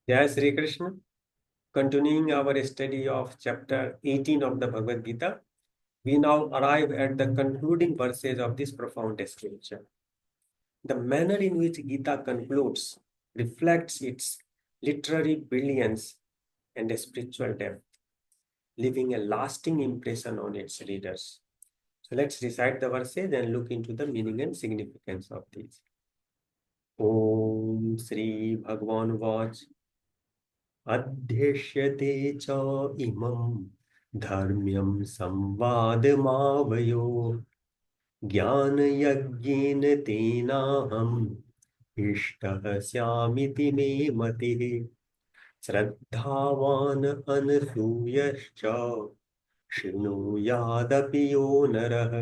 Jai Sri Krishna. Continuing our study of chapter 18 of the Bhagavad Gita, we now arrive at the concluding verses of this profound scripture. The manner in which Gita concludes reflects its literary brilliance and spiritual depth, leaving a lasting impression on its readers. So let's recite the verses and look into the meaning and significance of these. Om Sri Bhagwan Vach अध्यक्ष्यते च इमं धर्म्यं संवादमावयो ज्ञानयज्ञेन तेनाहम् इष्टः स्यामिति मे मतिः श्रद्धावान् अनसूयश्च शृणुयादपि यो नरः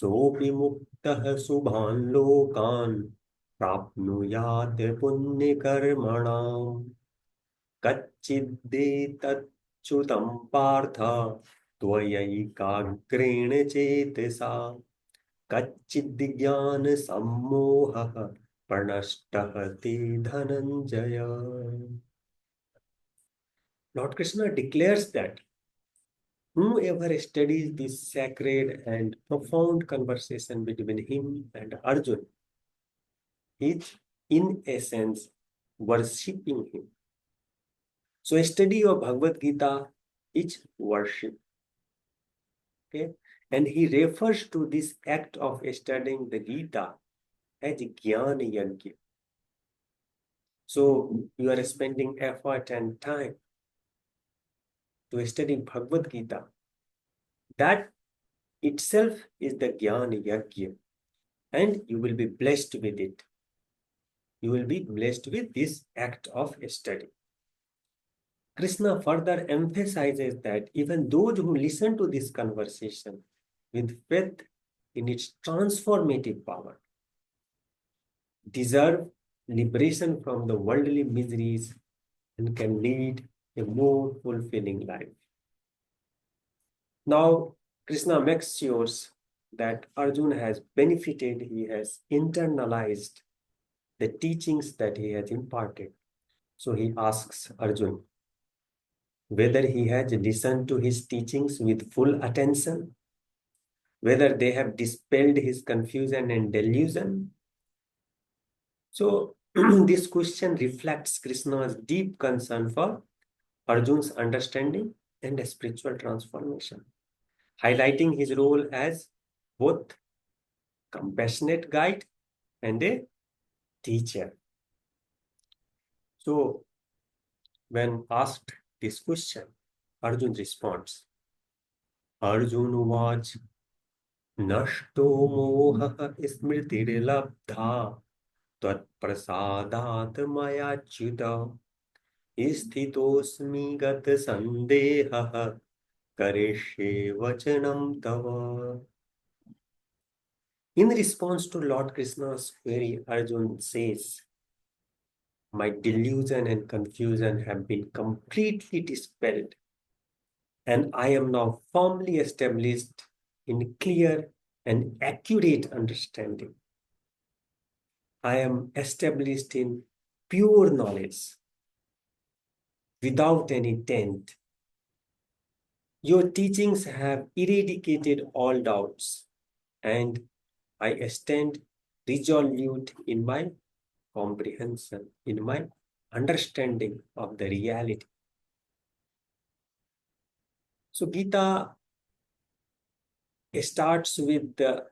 सोऽपि मुक्तः शुभान् लोकान् प्राप्नुयात् पुण्यकर्मणाम् कच्चिदेतच्युतं पार्थ त्वयैकाग्रेण चेतसा कच्चिज्ञानसम्मोहः प्रणष्टः ते Dhananjay. Lord Krishna declares that whoever studies this sacred and profound conversation between him and Arjuna is in essence worshipping him. So a study of Bhagavad Gita is worship. Okay? And he refers to this act of studying the Gita as Jñāna-yajña. So you are spending effort and time to study Bhagavad Gita. That itself is the Jñāna-yajña. And you will be blessed with it. You will be blessed with this act of study. Krishna further emphasizes that even those who listen to this conversation with faith in its transformative power deserve liberation from the worldly miseries and can lead a more fulfilling life. Now, Krishna makes sure that Arjuna has benefited, he has internalized the teachings that he has imparted. So he asks Arjuna whether he has listened to his teachings with full attention, whether they have dispelled his confusion and delusion. So this question reflects Krishna's deep concern for Arjuna's understanding and spiritual transformation, highlighting his role as both compassionate guide and a teacher. So when asked this question, Arjuna responds, Arjuna Vach Nashto moha smritirlabdha tvat prasadat maya chuta isthitosmi gat sandeha karishe vachanam tava. In response to Lord Krishna's query, Arjuna says, my delusion and confusion have been completely dispelled, and I am now firmly established in clear and accurate understanding. I am established in pure knowledge, without any taint. Your teachings have eradicated all doubts, and I stand resolute in my comprehension, in my understanding of the reality. So Gita starts with the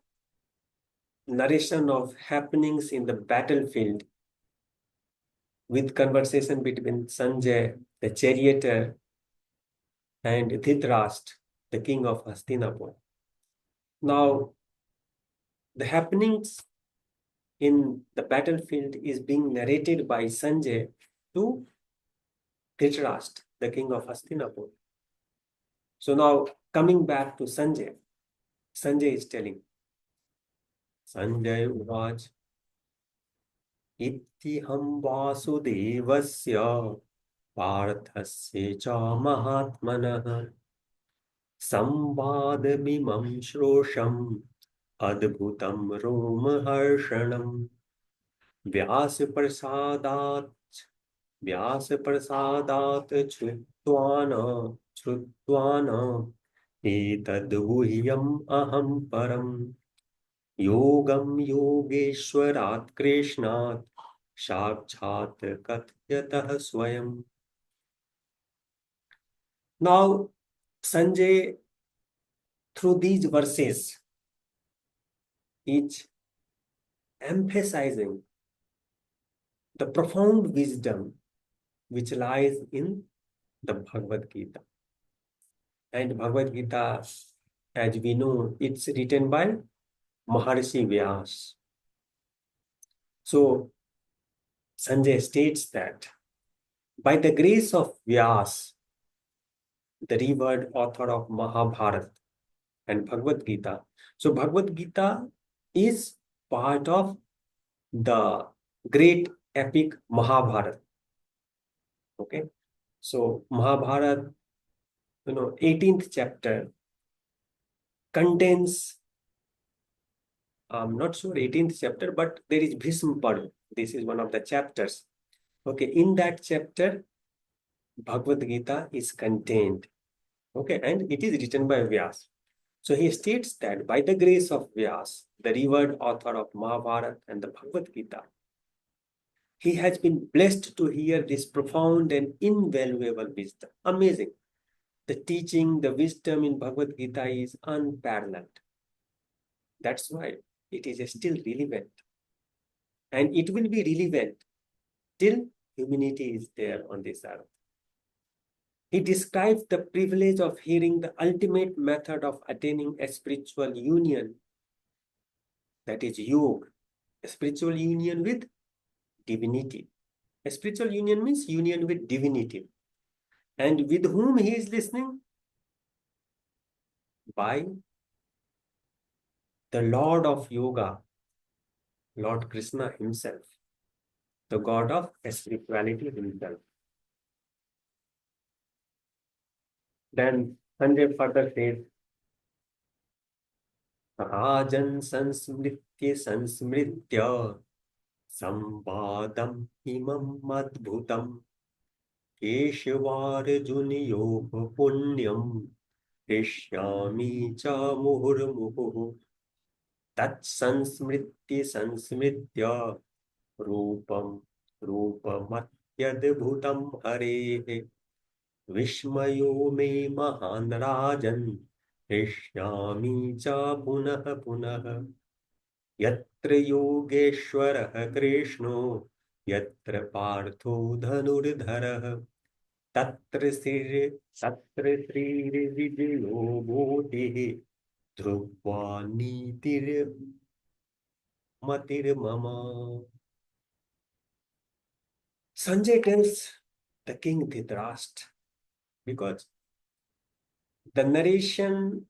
narration of happenings in the battlefield with conversation between Sanjaya, the charioteer, and Dhritarashtra, the king of Hastinapur. Now, the happenings in the battlefield is being narrated by Sanjaya to Dhritarashtra, the king of Hastinapur. So now, coming back to Sanjaya, Sanjaya is telling, Sanjaya Uvaj, Ittiham Vasudevasya Parthasya cha Mahatmanah Sambadamimam Shrosham Adbhutam Romaharshanam Vyasa Prasadat व्यास प्रसादात् श्रुत्वान एतद्गुह्यम् अहं परम् योगं योगेश्वरात् कृष्णात् साक्षात् कथयतः स्वयं. Now, Sanjay, through these verses, is emphasizing the profound wisdom which lies in the Bhagavad Gita. And Bhagavad Gita, as we know, it's written by Maharshi Vyas. So, Sanjay states that by the grace of Vyas, the revered author of Mahabharata and Bhagavad Gita. So Bhagavad Gita is part of the great epic Mahabharata. Okay. So Mahabharata, 18th chapter contains, I'm not sure 18th chapter, but there is Bhisma Parv. This is one of the chapters. Okay. In that chapter, Bhagavad Gita is contained. Okay. And it is written by Vyas. So he states that by the grace of Vyas, the revered author of Mahabharata and the Bhagavad Gita, he has been blessed to hear this profound and invaluable wisdom. Amazing. The teaching, the wisdom in Bhagavad Gita is unparalleled. That's why it is still relevant. And it will be relevant till humanity is there on this earth. He describes the privilege of hearing the ultimate method of attaining a spiritual union, that is yoga, a spiritual union with divinity. A spiritual union means union with divinity. And with whom he is listening? By the Lord of Yoga, Lord Krishna himself, the God of spirituality himself. Then Sanjay further says, Rajan sansmritya sambadam imam madbhutam keshavarjuniyoh punyam Krishyami cha muhurmuhu tat sansmritya रूपम रूपमत्यद्भुतं हरेः विस्मयो मे महान् राजन् हृष्यामि च पुनः पुनः यत्र योगेश्वरः कृष्णो यत्र पार्थो धनुर्धरः तत्र श्रीर्विजयो भूतिः Dhruva नीतिर्मतिर्मम. Sanjay tells the king Dhritarashtra, because the narration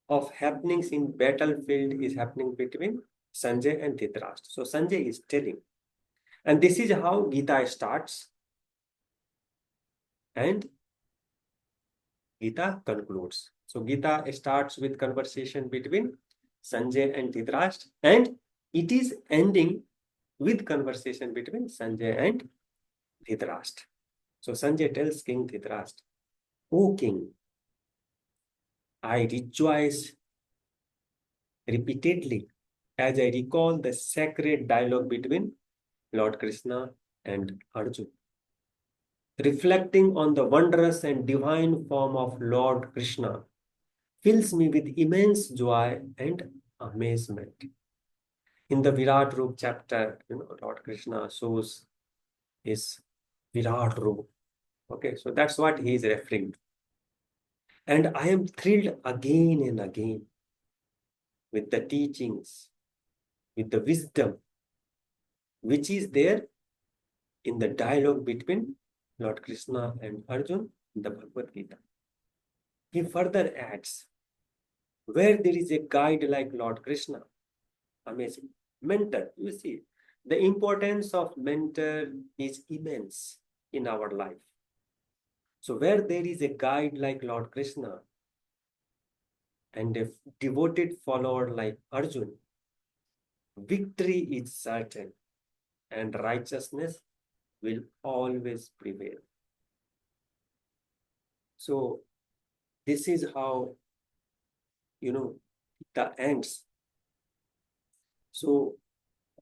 of happenings in battlefield is happening between Sanjay and Dhritarashtra. So Sanjay is telling, and this is how Gita starts and Gita concludes. So Gita starts with conversation between Sanjay and Dhritarashtra, and it is ending with conversation between Sanjay and Dhritarashtra. So Sanjay tells King Dhritarashtra, O king, I rejoice repeatedly as I recall the sacred dialogue between Lord Krishna and Arjuna. Reflecting on the wondrous and divine form of Lord Krishna fills me with immense joy and amazement. In the Virat Roop chapter, Lord Krishna shows his Virat Roop. Okay, so that's what he is referring to. And I am thrilled again and again with the teachings, with the wisdom which is there in the dialogue between Lord Krishna and Arjuna in the Bhagavad Gita. He further adds, where there is a guide like Lord Krishna, amazing, mentor, you see, the importance of mentor is immense in our life. So where there is a guide like Lord Krishna and a devoted follower like Arjuna, victory is certain and righteousness will always prevail. So this is how, the ends. So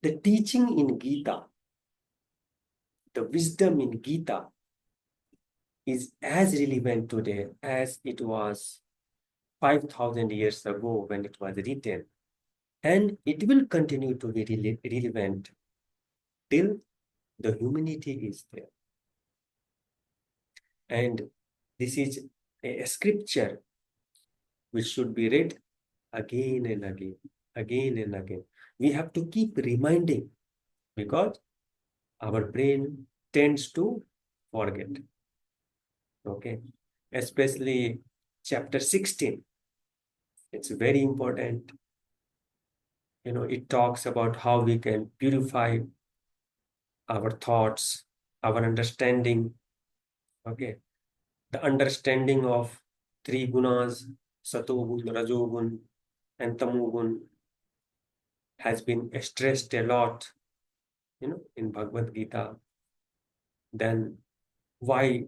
the teaching in Gita, the wisdom in Gita is as relevant today as it was 5,000 years ago when it was written. And it will continue to be relevant till the humanity is there. And this is a scripture which should be read again and again, again and again. We have to keep reminding because our brain tends to forget. Okay, especially chapter 16. It's very important. It talks about how we can purify our thoughts, our understanding. Okay, the understanding of three gunas, satogun, rajogun, and tamogun, has been stressed a lot, in Bhagavad Gita. Then why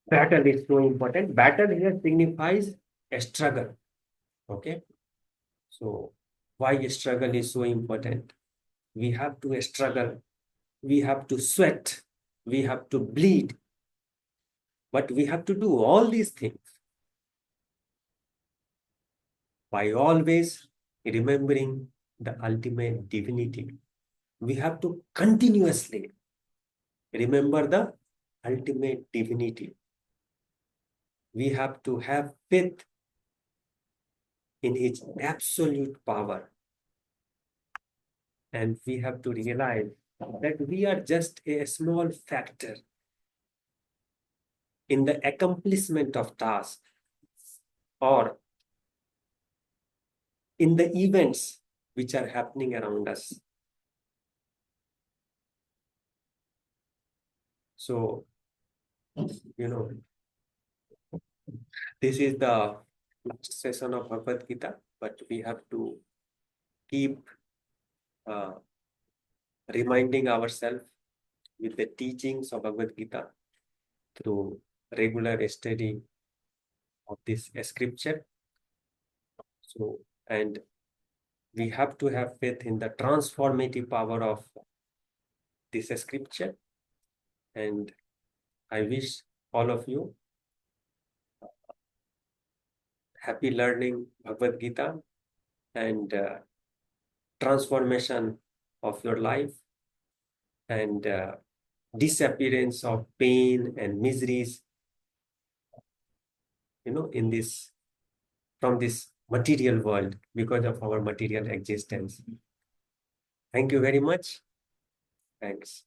battle is so important? Battle here signifies a struggle. Okay, so why struggle is so important? We have to struggle, we have to sweat, we have to bleed, but we have to do all these things by always remembering the ultimate divinity. We have to continuously remember the ultimate divinity. We have to have faith in His absolute power. And we have to realize that we are just a small factor in the accomplishment of tasks or in the events which are happening around us. So, this is the last session of Bhagavad Gita, but we have to keep uh, reminding ourselves with the teachings of Bhagavad Gita through regular study of this scripture. So, and we have to have faith in the transformative power of this scripture. And I wish all of you happy learning Bhagavad Gita and transformation of your life and disappearance of pain and miseries, in this, from this material world because of our material existence. Thank you very much. Thanks.